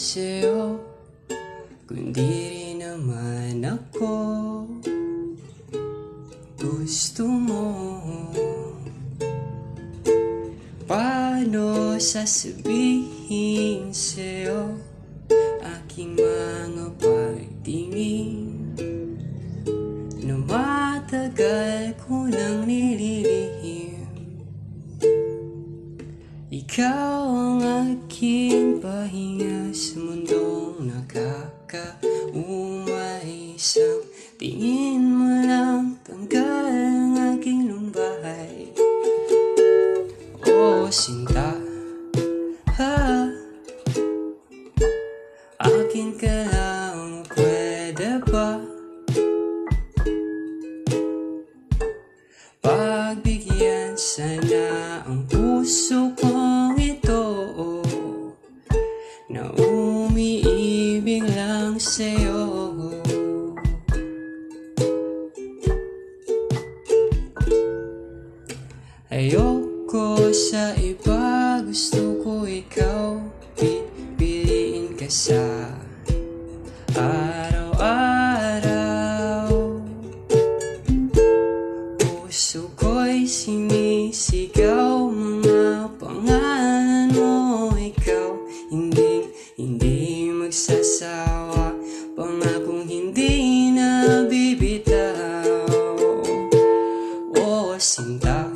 sa'yo, kundi rin naman ako. Gusto mo, paano sasabihin sa'yo aking mga pagtingin na matagal ko nang nililihim? Ikaw ang aking pahinga sa mundong nakakaumay. Isang tingin mo lang tanggal ang aking lumbay. Oh, sinta, akin ka lang, pwede ba? Pagbigyan sana ang puso kong ito na umiibig lang sa'yo. Ayoko sa iba, gusto ko ikaw. Pipiliin ka sa araw-araw. Puso ko'y sinisigaw, mga pangalan mo. Ikaw hindi magsasawa, pangakong hindi na bibitaw. Oh, sinta,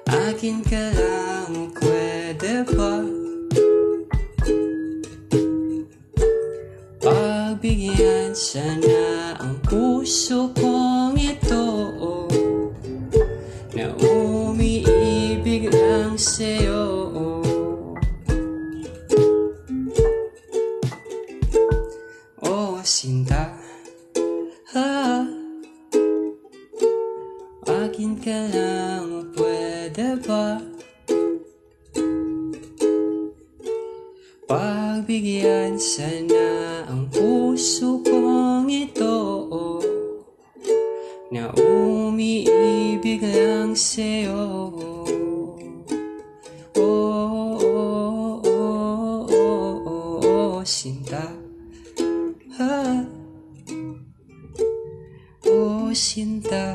akin ka lang, pwede ba? Pagbigyan sana ang puso kong ito na umiibig lang sa'yo. Oh, sinta, akin ka lang, pwede ba? Pagbigyan sana ang puso kong ito na umiibig lang sa'yo. Oh, oh, oh, oh, oh, oh, sinta, oh, sinta.